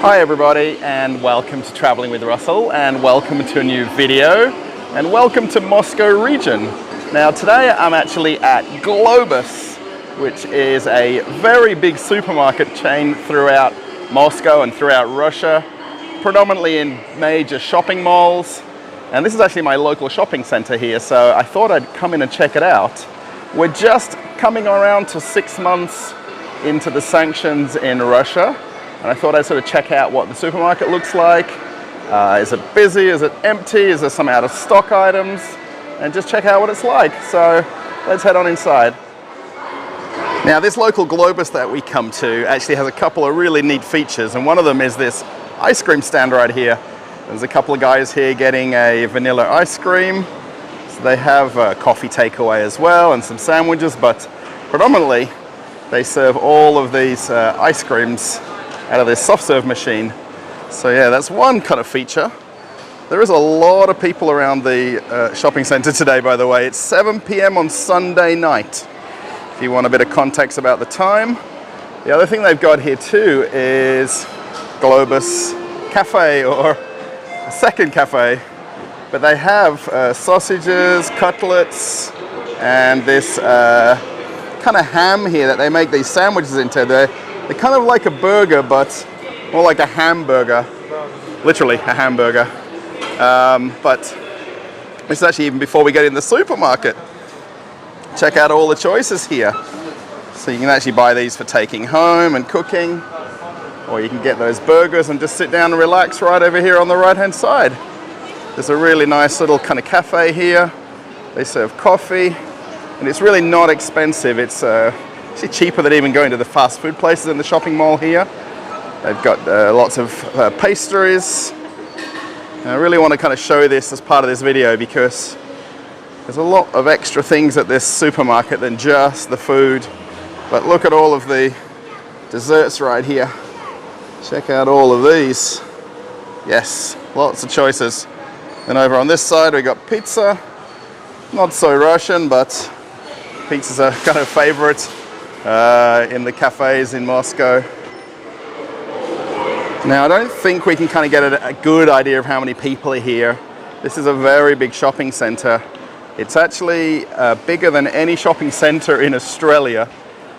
Hi everybody, and welcome to Traveling with Russell, and welcome to a new video, and welcome to Moscow region. Now today I'm actually at Globus, which is a very big supermarket chain throughout Moscow and throughout Russia, predominantly in major shopping malls. And this is actually my local shopping center here, so I thought I'd come in and check it out. We're just coming around to 6 months into the sanctions in Russia. And I thought I'd sort of check out what the supermarket looks like. Is it busy? Is it empty? Is there some out of stock items? And just check out what it's like. So let's head on inside. Now this local Globus that we come to actually has a couple of really neat features. And one of them is this ice cream stand right here. There's a couple of guys here getting a vanilla ice cream. So they have coffee takeaway as well and some sandwiches, but predominantly they serve all of these ice creams out of this soft serve machine. So yeah, that's one kind of feature. There is a lot of people around the shopping center today, by the way. It's 7 p.m. on Sunday night, if you want a bit of context about the time. The other thing they've got here too is Globus Cafe, or a second cafe. But they have sausages, cutlets, and this kind of ham here that they make these sandwiches into. They're kind of like a burger, but more like a hamburger. Literally a hamburger. But this is actually even before we get in the supermarket. Check out all the choices here. So you can actually buy these for taking home and cooking, or you can get those burgers and just sit down and relax right over here on the right hand side. There's a really nice little kind of cafe here. They serve coffee, and it's really not expensive. It's actually cheaper than even going to the fast food places in the shopping mall here. They've got lots of pastries. And I really want to kind of show this as part of this video because there's a lot of extra things at this supermarket than just the food. But look at all of the desserts right here. Check out all of these. Yes, lots of choices. Then over on this side we got pizza. Not so Russian, but pizza's a kind of favorite in the cafes in Moscow. Now I don't think we can kind of get a good idea of how many people are here. This is a very big shopping center. It's actually bigger than any shopping center in Australia,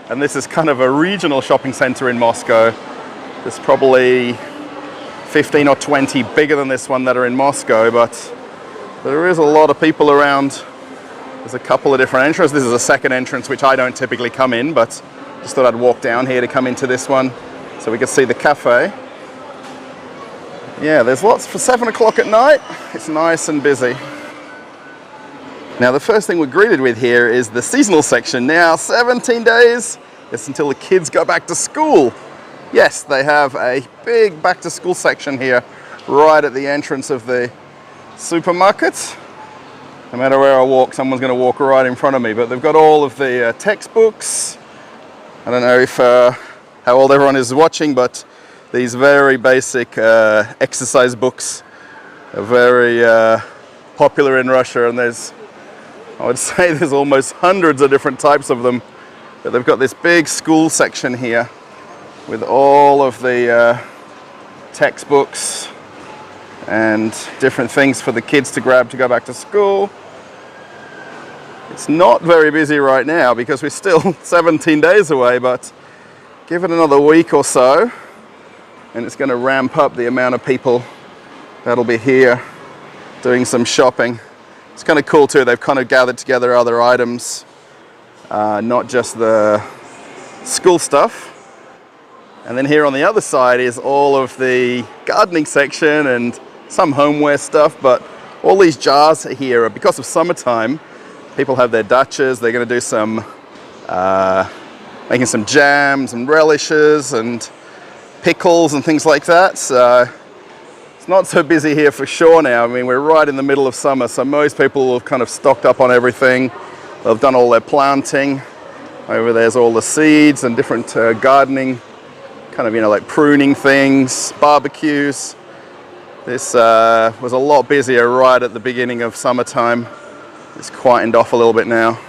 and this is kind of a regional shopping center in Moscow. There's probably 15 or 20 bigger than this one that are in Moscow, but there is a lot of people around. There's a couple of different entrances. This is a second entrance, which I don't typically come in, but just thought I'd walk down here to come into this one so we can see the cafe. Yeah, there's lots for 7 o'clock at night. It's nice and busy. Now, the first thing we're greeted with here is the seasonal section. Now, 17 days, it's until the kids go back to school. Yes, they have a big back to school section here right at the entrance of the supermarket. No matter where I walk, someone's going to walk right in front of me. But they've got all of the textbooks. I don't know if how old everyone is watching, but these very basic exercise books are very popular in Russia. And I would say there's almost hundreds of different types of them. But they've got this big school section here with all of the textbooks and different things for the kids to grab to go back to school. It's not very busy right now because we're still 17 days away, but give it another week or so and it's going to ramp up the amount of people that'll be here doing some shopping. It's kind of cool too, they've kind of gathered together other items, not just the school stuff. And then here on the other side is all of the gardening section and some homeware stuff, but all these jars here are because of summertime. People have their dachas. They're going to do some making some jams and relishes and pickles and things like that. So it's not so busy here for sure now. I mean, we're right in the middle of summer, so most people have kind of stocked up on everything. They've done all their planting. Over there's all the seeds and different gardening, kind of, you know, like pruning things, barbecues. This was a lot busier right at the beginning of summertime. It's quietened off a little bit now.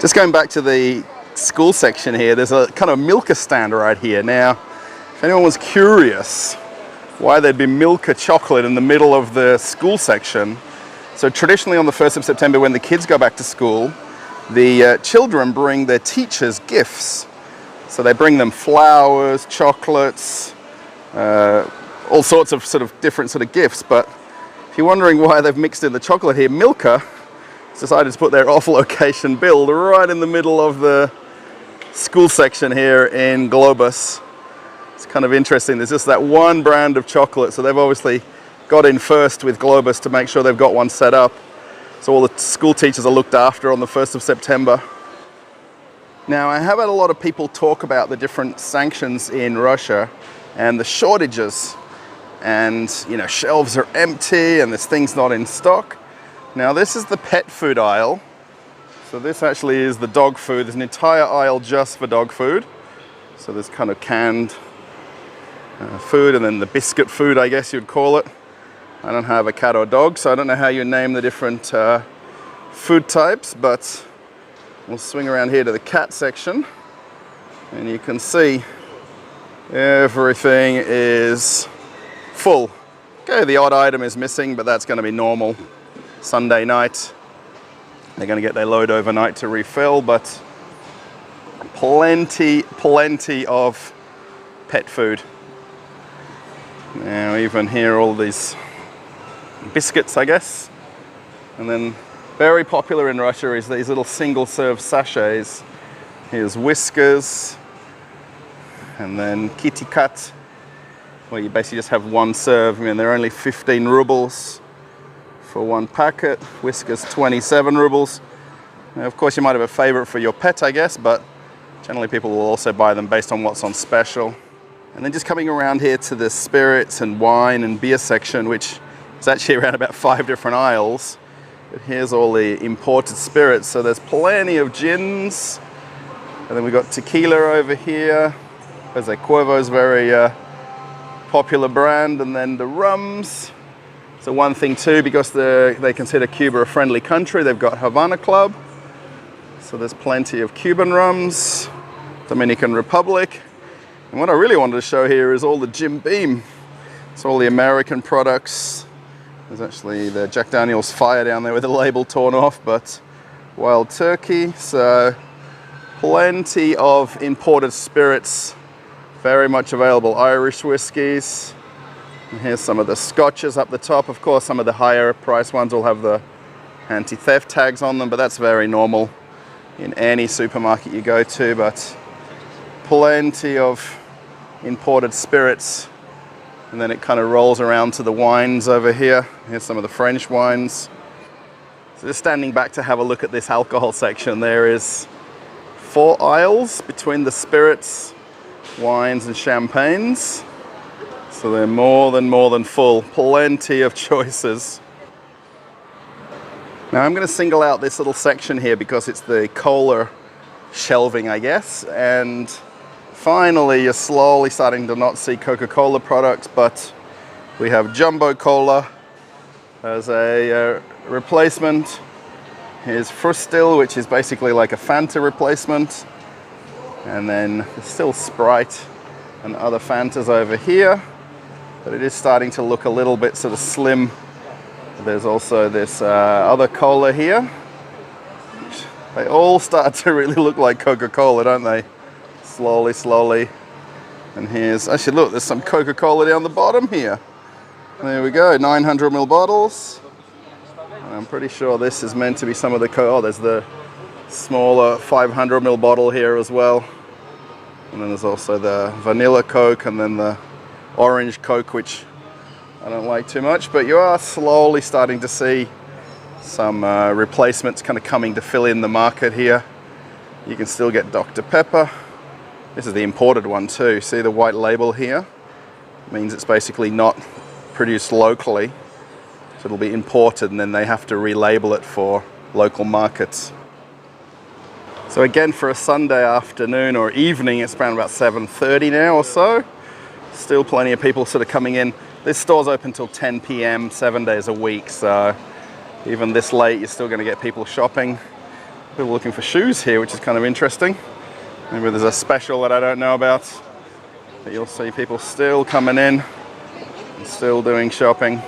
Just going back to the school section here, there's a kind of milker stand right here. Now, If anyone was curious why there'd be Milka chocolate in the middle of the school section, so traditionally on the 1st of September when the kids go back to school, the children bring their teachers gifts. So they bring them flowers, chocolates, all sorts of different gifts. But if you're wondering why they've mixed in the chocolate here, Milka has decided to put their off-location build right in the middle of the school section here in Globus. It's kind of interesting. There's just that one brand of chocolate, so they've obviously got in first with Globus to make sure they've got one set up. So all the school teachers are looked after on the 1st of September. Now, I have had a lot of people talk about the different sanctions in Russia and the shortages. And, shelves are empty and there's things not in stock. Now, this is the pet food aisle. So this actually is the dog food. There's an entire aisle just for dog food. So there's kind of canned food, and then the biscuit food, I guess you'd call it. I don't have a cat or dog, so I don't know how you name the different food types, but we'll swing around here to the cat section, and you can see everything is full. Okay, the odd item is missing, but that's going to be normal. Sunday night, they're going to get their load overnight to refill, but plenty of pet food. Now, even here, all these biscuits, I guess. And then very popular in Russia is these little single-serve sachets. Here's Whiskers, and then Kitty Cat, where you basically just have one serve. I mean, they're only 15 rubles for one packet. Whiskers, 27 rubles. Now, of course, you might have a favorite for your pet, I guess, but generally people will also buy them based on what's on special. And then just coming around here to the spirits and wine and beer section, which is actually around about 5 different aisles. But here's all the imported spirits. So there's plenty of gins. And then we've got tequila over here. Jose Cuervo's very popular brand. And then the rums. So one thing too, because they consider Cuba a friendly country, they've got Havana Club. So there's plenty of Cuban rums. Dominican Republic. And what I really wanted to show here is all the Jim Beam. So all the American products. There's actually the Jack Daniel's Fire down there with the label torn off, but Wild Turkey. So plenty of imported spirits, very much available. Irish whiskies. And here's some of the scotches up the top. Of course, some of the higher price ones will have the anti-theft tags on them, but that's very normal in any supermarket you go to. But plenty of imported spirits, and then it kind of rolls around to the wines over here. Here's some of the French wines. So just standing back to have a look at this alcohol section, there is 4 aisles between the spirits, wines and champagnes. So they're more than full. Plenty of choices. Now I'm going to single out this little section here because it's the cola shelving, I guess, and finally, you're slowly starting to not see Coca-Cola products, but we have Jumbo Cola as a replacement. Here's Frustil, which is basically like a Fanta replacement. And then there's still Sprite and other Fantas over here, but it is starting to look a little bit sort of slim. There's also this other cola here. They all start to really look like Coca-Cola, don't they? Slowly. And here's, actually look, there's some Coca-Cola down the bottom here. There we go, 900 ml bottles. And I'm pretty sure this is meant to be some of the oh, there's the smaller 500 ml bottle here as well. And then there's also the vanilla Coke and then the orange Coke, which I don't like too much, but you are slowly starting to see some replacements kind of coming to fill in the market here. You can still get Dr. Pepper. This is the imported one too. See the white label here? It means it's basically not produced locally. So it'll be imported and then they have to relabel it for local markets. So again, for a Sunday afternoon or evening, it's around about 7:30 now or so. Still plenty of people sort of coming in. This store's open till 10 p.m. 7 days a week. So even this late, you're still going to get people shopping. People looking for shoes here, which is kind of interesting. Maybe there's a special that I don't know about. But you'll see people still coming in and still doing shopping.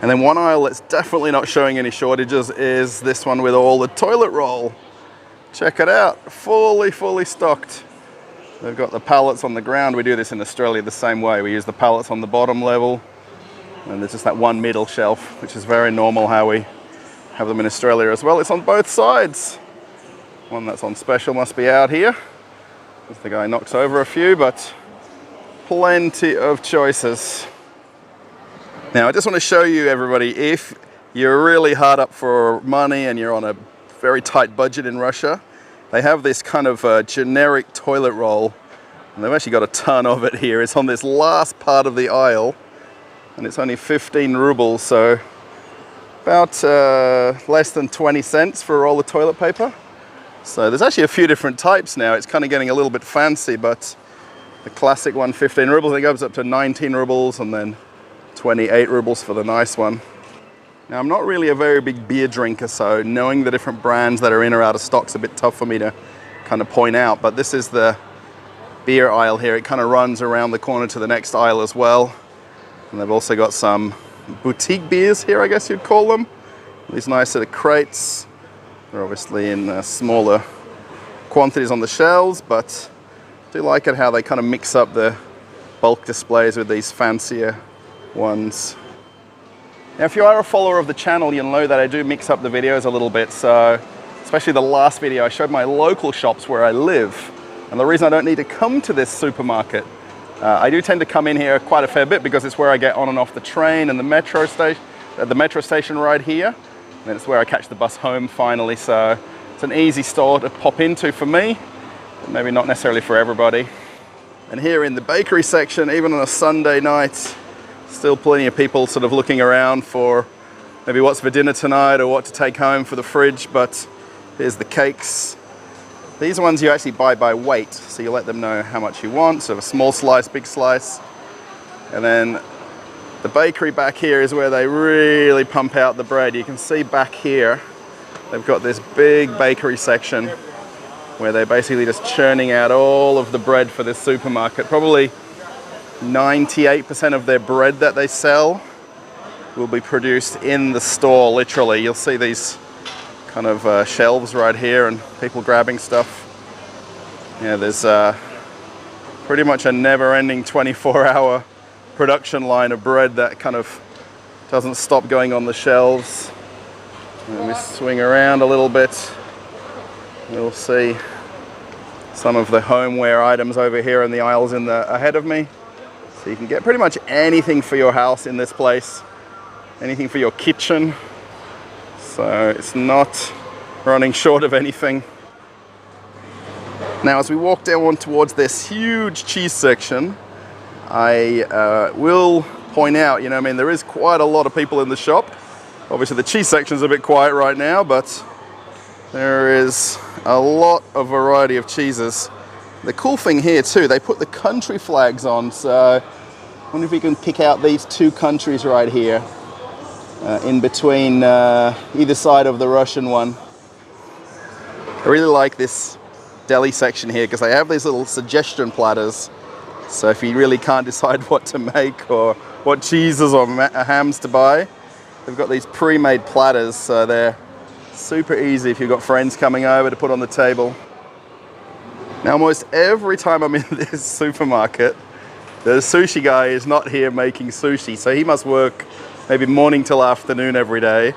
And then one aisle that's definitely not showing any shortages is this one with all the toilet roll. Check it out, fully stocked. They've got the pallets on the ground. We do this in Australia the same way. We use the pallets on the bottom level, and there's just that one middle shelf, which is very normal how we have them in Australia as well. It's on both sides. One that's on special must be out here, as the guy knocks over a few, but plenty of choices. Now, I just want to show you, everybody, if you're really hard up for money and you're on a very tight budget in Russia, they have this kind of generic toilet roll, and they've actually got a ton of it here. It's on this last part of the aisle, and it's only 15 rubles, so about less than 20 cents for a roll of toilet paper. So there's actually a few different types now. It's kind of getting a little bit fancy, but the classic one, 15 rubles, it goes up to 19 rubles, and then 28 rubles for the nice one. Now, I'm not really a very big beer drinker, so knowing the different brands that are in or out of stock's a bit tough for me to kind of point out, but this is the beer aisle here. It kind of runs around the corner to the next aisle as well. And they've also got some boutique beers here, I guess you'd call them. These nice sort of crates. They're obviously in smaller quantities on the shelves, but I do like it how they kind of mix up the bulk displays with these fancier ones. Now, if you are a follower of the channel, you'll know that I do mix up the videos a little bit. So, especially the last video, I showed my local shops where I live. And the reason I don't need to come to this supermarket, I do tend to come in here quite a fair bit because it's where I get on and off the train and the metro station right here. And it's where I catch the bus home finally. So it's an easy store to pop into for me, but maybe not necessarily for everybody. And here in the bakery section, even on a Sunday night, still plenty of people sort of looking around for maybe what's for dinner tonight or what to take home for the fridge. But here's the cakes. These ones you actually buy by weight, so you let them know how much you want. So a small slice, big slice. And then the bakery back here is where they really pump out the bread. You can see back here, they've got this big bakery section where they're basically just churning out all of the bread for this supermarket. Probably 98% of their bread that they sell will be produced in the store, literally. You'll see these kind of shelves right here and people grabbing stuff. Yeah, there's pretty much a never-ending 24-hour production line of bread that kind of doesn't stop going on the shelves. Let me swing around a little bit. You'll see some of the homeware items over here in the aisles ahead of me. So you can get pretty much anything for your house in this place, anything for your kitchen. So it's not running short of anything. Now, as we walk down towards this huge cheese section, I will point out, I mean, there is quite a lot of people in the shop. Obviously the cheese section is a bit quiet right now, but there is a lot of variety of cheeses. The cool thing here too, they put the country flags on, so I wonder if we can pick out these two countries right here, in between either side of the Russian one. I really like this deli section here because they have these little suggestion platters. So if you really can't decide what to make or what cheeses or hams to buy, they've got these pre-made platters, so they're super easy if you've got friends coming over to put on the table. Now, almost every time I'm in this supermarket, the sushi guy is not here making sushi, so he must work maybe morning till afternoon every day.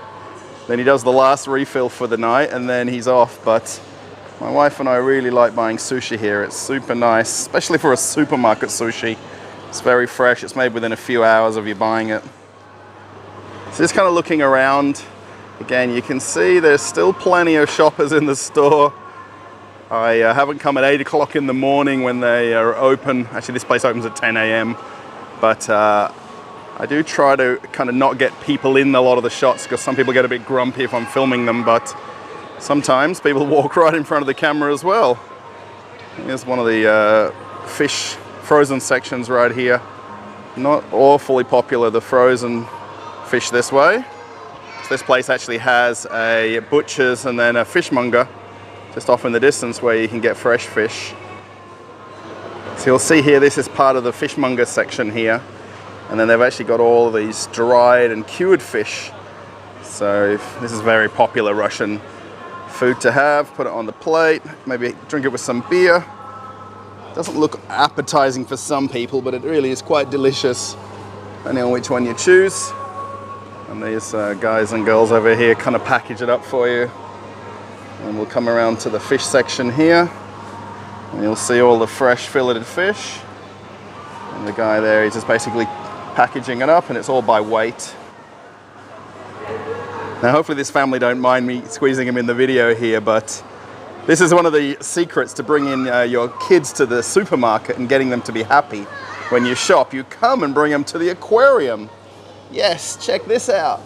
Then he does the last refill for the night and then he's off. But my wife and I really like buying sushi here. It's super nice, especially for a supermarket sushi. It's very fresh. It's made within a few hours of you buying it. So just kind of looking around, again, you can see there's still plenty of shoppers in the store. I haven't come at 8 o'clock in the morning when they are open. Actually, this place opens at 10 a.m. But I do try to kind of not get people in a lot of the shots because some people get a bit grumpy if I'm filming them, but sometimes people walk right in front of the camera as well. Here's one of the fish frozen sections right here. Not awfully popular, the frozen fish this way. So this place actually has a butcher's and then a fishmonger just off in the distance where you can get fresh fish. So you'll see here, this is part of the fishmonger section here. And then they've actually got all of these dried and cured fish. So this is very popular Russian food to have. Put it on the plate, maybe drink it with some beer. Doesn't look appetizing for some people, but it really is quite delicious, depending on which one you choose. And these guys and girls over here kind of package it up for you. And we'll come around to the fish section here. And you'll see all the fresh filleted fish. And the guy there, he's just basically packaging it up, and it's all by weight. Now hopefully this family don't mind me squeezing them in the video here, but this is one of the secrets to bringing your kids to the supermarket and getting them to be happy. When you shop, you come and bring them to the aquarium. Yes, check this out.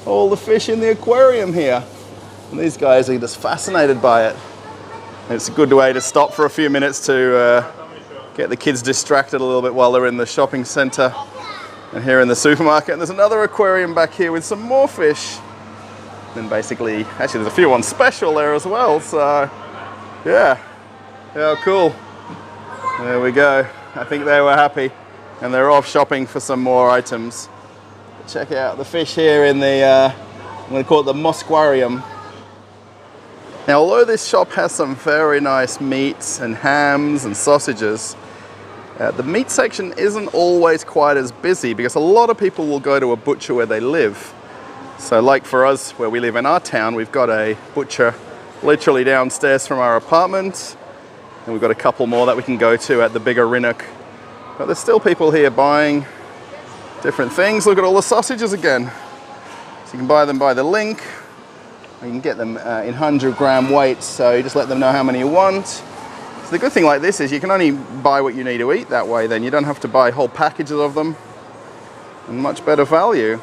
All the fish in the aquarium here. And these guys are just fascinated by it. It's a good way to stop for a few minutes to get the kids distracted a little bit while they're in the shopping center and here in the supermarket. And there's another aquarium back here with some more fish. And basically, actually there's a few on special there as well, so yeah, how cool. There we go. I think they were happy and they're off shopping for some more items. Check out the fish here in the, I'm going to call it the Mosquarium. Now, although this shop has some very nice meats and hams and sausages, the meat section isn't always quite as busy because a lot of people will go to a butcher where they live. So like for us, where we live in our town, we've got a butcher literally downstairs from our apartment. And we've got a couple more that we can go to at the bigger Rinnoch. But there's still people here buying different things. Look at all the sausages again. So you can buy them by the link. You can get them in 100-gram weights, so you just let them know how many you want. So the good thing like this is you can only buy what you need to eat that way, then you don't have to buy whole packages of them. And much better value.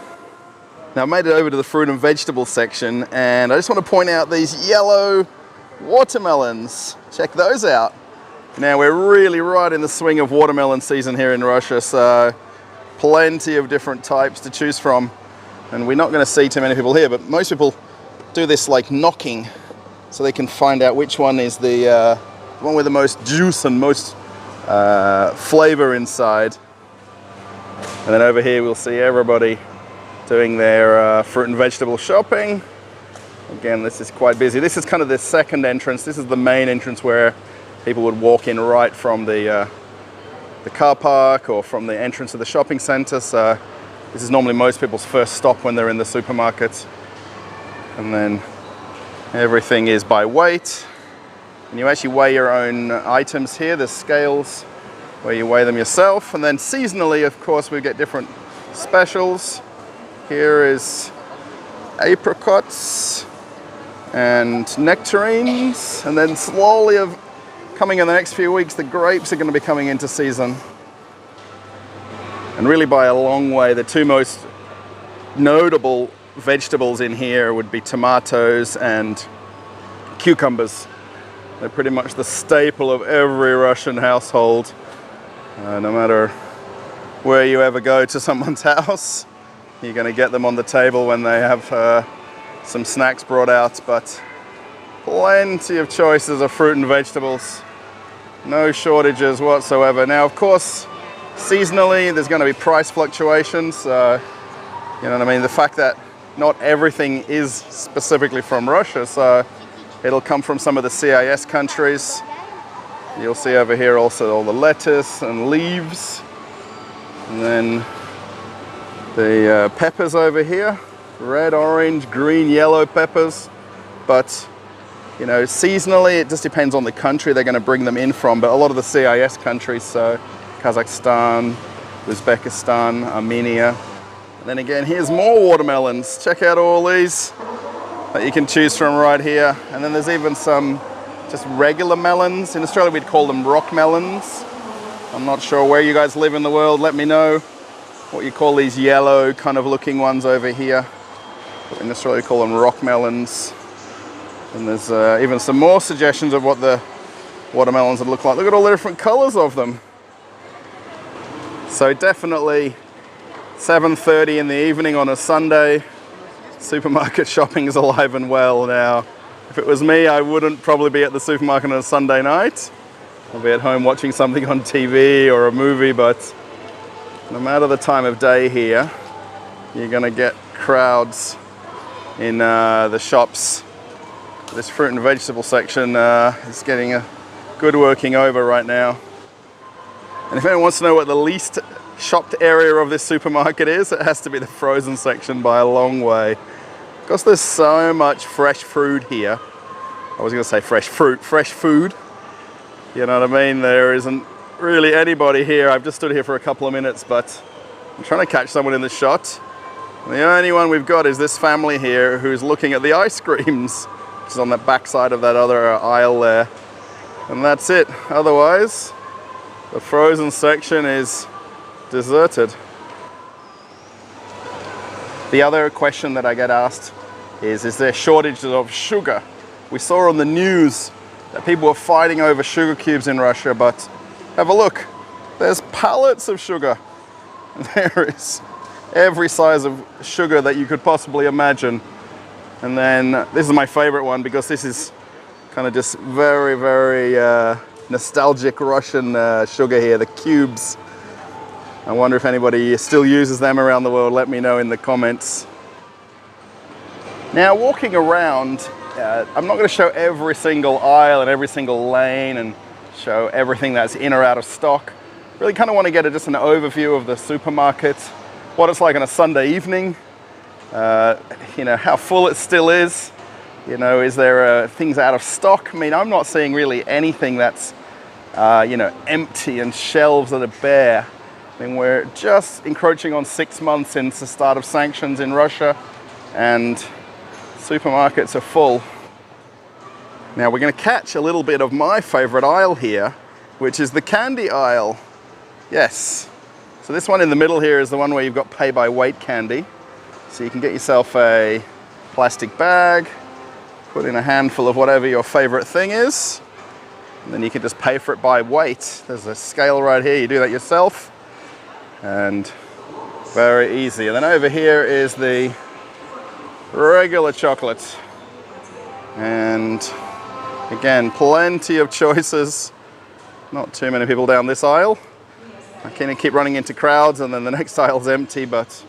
Now I made it over to the fruit and vegetable section, and I just want to point out these yellow watermelons. Check those out. Now we're really right in the swing of watermelon season here in Russia, so plenty of different types to choose from. And we're not going to see too many people here, but most people do this like knocking so they can find out which one is the one with the most juice and most flavor inside. And then over here we'll see everybody doing their fruit and vegetable shopping. Again, this is quite busy. This is kind of the second entrance. This is the main entrance where people would walk in right from the car park or from the entrance of the shopping center. So this is normally most people's first stop when they're in the supermarket. And then everything is by weight. And you actually weigh your own items here. There's scales where you weigh them yourself. And then seasonally, of course, we get different specials. Here is apricots and nectarines. And then slowly coming in the next few weeks, the grapes are going to be coming into season. And really by a long way, the two most notable vegetables in here would be tomatoes and cucumbers. They're pretty much the staple of every Russian household. No matter where you ever go to someone's house, you're going to get them on the table when they have some snacks brought out. But plenty of choices of fruit and vegetables. No shortages whatsoever. Now, of course, seasonally, there's going to be price fluctuations. You know what I mean? The fact that not everything is specifically from Russia, so it'll come from some of the CIS countries. You'll see over here also all the lettuce and leaves. And then the peppers over here, red, orange, green, yellow peppers. But, you know, seasonally, it just depends on the country they're going to bring them in from. But a lot of the CIS countries, so Kazakhstan, Uzbekistan, Armenia. And then again, here's more watermelons. Check out all these that you can choose from right here. And then there's even some just regular melons. In Australia, we'd call them rock melons. I'm not sure where you guys live in the world. Let me know what you call these yellow kind of looking ones over here. In Australia, we call them rock melons. And there's even some more suggestions of what the watermelons would look like. Look at all the different colors of them. So definitely 7:30 in the evening on a Sunday, supermarket shopping is alive and well now. If it was me, I wouldn't probably be at the supermarket on a Sunday night. I'll be at home watching something on TV or a movie, but no matter the time of day here, you're gonna get crowds in the shops. This fruit and vegetable section is getting a good working over right now. And if anyone wants to know what the least shopped area of this supermarket is, it has to be the frozen section by a long way. Because there's so much fresh fruit here. I was gonna say fresh fruit, fresh food. You know what I mean? There isn't really anybody here. I've just stood here for a couple of minutes, but I'm trying to catch someone in the shot. And the only one we've got is this family here who's looking at the ice creams, which is on the back side of that other aisle there. And that's it. Otherwise, the frozen section is deserted. The other question that I get asked is there shortages of sugar? We saw on the news that people were fighting over sugar cubes in Russia, but have a look. There's pallets of sugar. There is every size of sugar that you could possibly imagine. And then this is my favorite one because this is kind of just very, very nostalgic Russian sugar here, the cubes. I wonder if anybody still uses them around the world. Let me know in the comments. Now, walking around, I'm not going to show every single aisle and every single lane and show everything that's in or out of stock. Really kind of want to get just an overview of the supermarket, what it's like on a Sunday evening, you know, how full it still is. You know, is there things out of stock? I mean, I'm not seeing really anything that's, you know, empty and shelves that are bare. I mean, we're just encroaching on 6 months since the start of sanctions in Russia, and supermarkets are full. Now we're going to catch a little bit of my favorite aisle here, which is the candy aisle. Yes. So this one in the middle here is the one where you've got pay by weight candy. So you can get yourself a plastic bag, put in a handful of whatever your favorite thing is, and then you can just pay for it by weight. There's a scale right here. You do that yourself, and very easy. And then over here is the regular chocolate, and again, plenty of choices. Not too many people down this aisle. I kind of keep running into crowds, and then the next aisle's empty, but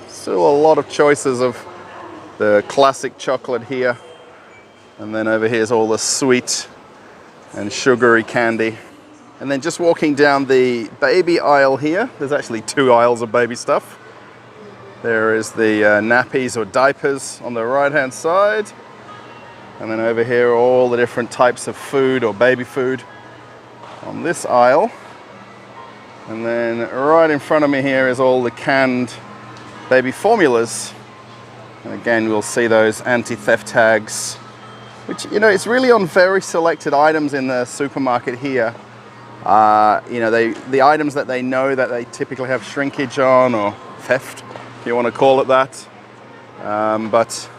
still a lot of choices of the classic chocolate here. And then over here's all the sweet and sugary candy. And then just walking down the baby aisle here, there's actually 2 aisles of baby stuff. There is the nappies or diapers on the right-hand side. And then over here, all the different types of food or baby food on this aisle. And then right in front of me here is all the canned baby formulas. And again, we'll see those anti-theft tags, which, you know, it's really on very selected items in the supermarket here. You know, the items that they know that they typically have shrinkage on, or theft, if you want to call it that. But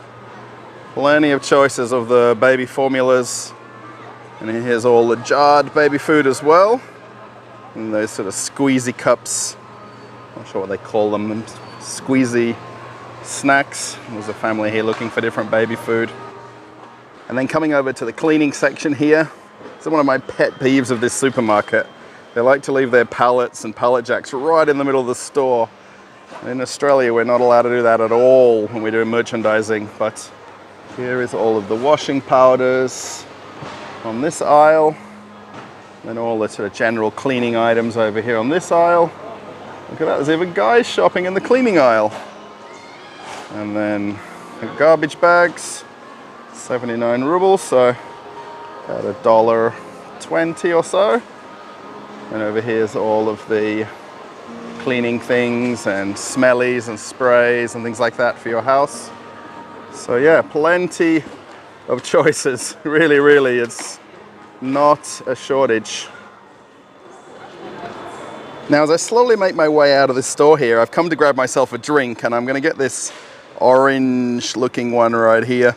plenty of choices of the baby formulas. And here's all the jarred baby food as well. And those sort of squeezy cups. Not sure what they call them. Squeezy snacks. There's a family here looking for different baby food. And then coming over to the cleaning section here. It's one of my pet peeves of this supermarket. They like to leave their pallets and pallet jacks right in the middle of the store. In Australia, we're not allowed to do that at all when we do merchandising. But here is all of the washing powders on this aisle. And all the sort of general cleaning items over here on this aisle. Look at that, there's even guys shopping in the cleaning aisle. And then the garbage bags, 79 rubles, so about $1.20 or so. And over here's all of the cleaning things and smellies and sprays and things like that for your house. So yeah, plenty of choices. Really, really, it's not a shortage. Now, as I slowly make my way out of this store here, I've come to grab myself a drink, and I'm going to get this orange looking one right here.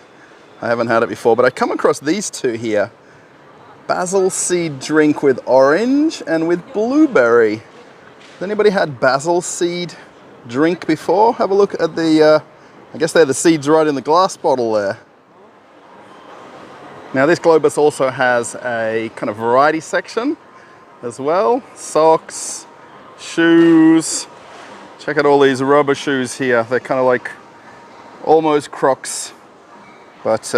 I haven't had it before, but I come across these 2 here. Basil seed drink with orange and with blueberry. Has anybody had basil seed drink before? Have a look at the, I guess they're the seeds right in the glass bottle there. Now this Globus also has a kind of variety section as well. Socks, shoes. Check out all these rubber shoes here. They're kind of like almost Crocs, but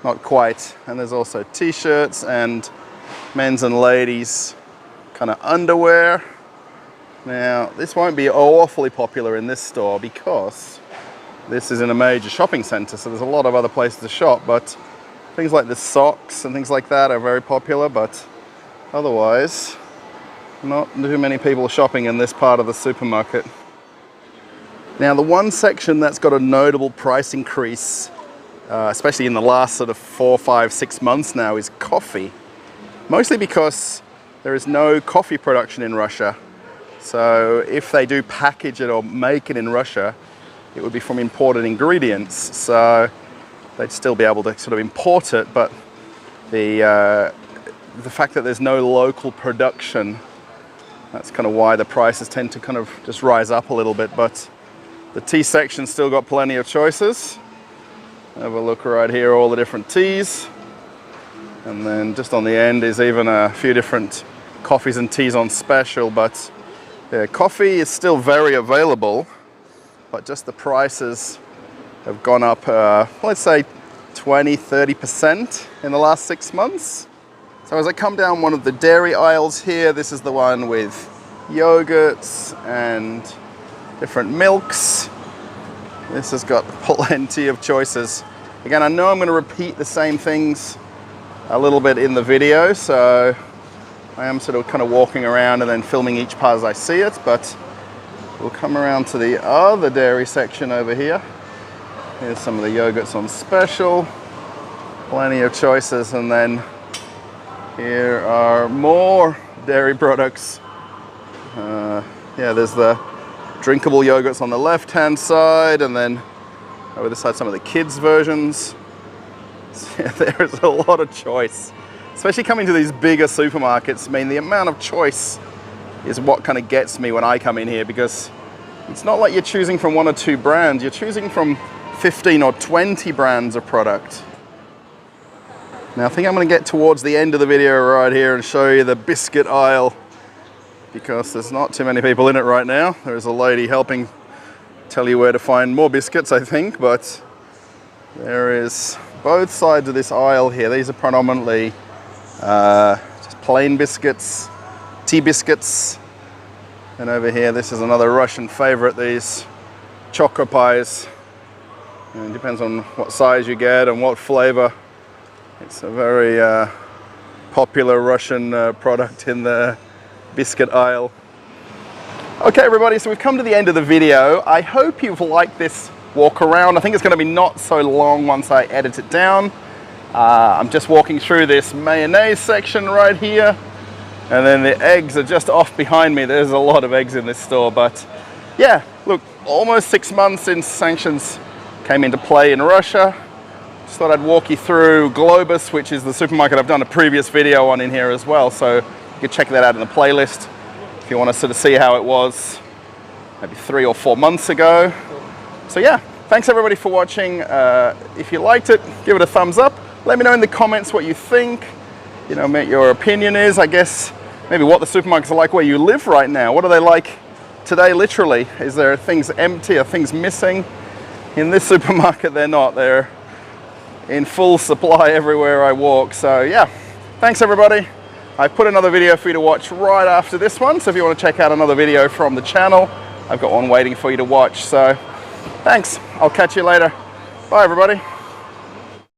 not quite. And there's also t-shirts and men's and ladies kind of underwear. Now this won't be awfully popular in this store because this is in a major shopping center, so there's a lot of other places to shop, but things like the socks and things like that are very popular, but otherwise, not too many people shopping in this part of the supermarket. Now, the one section that's got a notable price increase, especially in the last sort of 4, 5, 6 months now, is coffee. Mostly because there is no coffee production in Russia. So if they do package it or make it in Russia, it would be from imported ingredients. So they'd still be able to sort of import it, but the fact that there's no local production, that's kind of why the prices tend to kind of just rise up a little bit. But the tea section's still got plenty of choices. Have a look right here, all the different teas. And then just on the end is even a few different coffees and teas on special. But yeah, coffee is still very available, but just the prices have gone up, let's say 20–30% in the last 6 months. So as I come down one of the dairy aisles here, this is the one with yogurts and different milks. This has got plenty of choices. Again, I know I'm going to repeat the same things a little bit in the video, so I am sort of kind of walking around and then filming each part as I see it, but we'll come around to the other dairy section over here. Here's some of the yogurts on special, plenty of choices, and then here are more dairy products. Yeah, there's the drinkable yogurts on the left-hand side, and then over this side some of the kids' versions. Yeah, there is a lot of choice, especially coming to these bigger supermarkets. I mean, the amount of choice is what kind of gets me when I come in here, because it's not like you're choosing from 1 or 2 brands, you're choosing from 15 or 20 brands of product. Now I think I'm going to get towards the end of the video right here and show you the biscuit aisle, because there's not too many people in it right now. There's a lady helping tell you where to find more biscuits, I think, but there is both sides of this aisle here. These are predominantly just plain biscuits, tea biscuits, and over here this is another Russian favorite, these choco pies. And it depends on what size you get and what flavor. It's a very popular Russian product in the biscuit aisle. Okay everybody, so we've come to the end of the video. I hope you've liked this walk around. I think it's going to be not so long once I edit it down. I'm just walking through this mayonnaise section right here, and then the eggs are just off behind me. There's a lot of eggs in this store, but yeah, look, almost 6 months since sanctions came into play in Russia. Just thought I'd walk you through Globus, which is the supermarket I've done a previous video on in here as well, so you can check that out in the playlist if you want to sort of see how it was maybe 3 or 4 months ago. So yeah, thanks everybody for watching. If you liked it, give it a thumbs up. Let me know in the comments what you think, you know, what your opinion is. I guess maybe what the supermarkets are like where you live right now. What are they like today, literally? Is there things empty? Are things missing? In this supermarket, they're not. They're in full supply everywhere I walk. So yeah, thanks everybody. I put another video for you to watch right after this one. So if you want to check out another video from the channel, I've got one waiting for you to watch. So thanks. I'll catch you later. Bye everybody.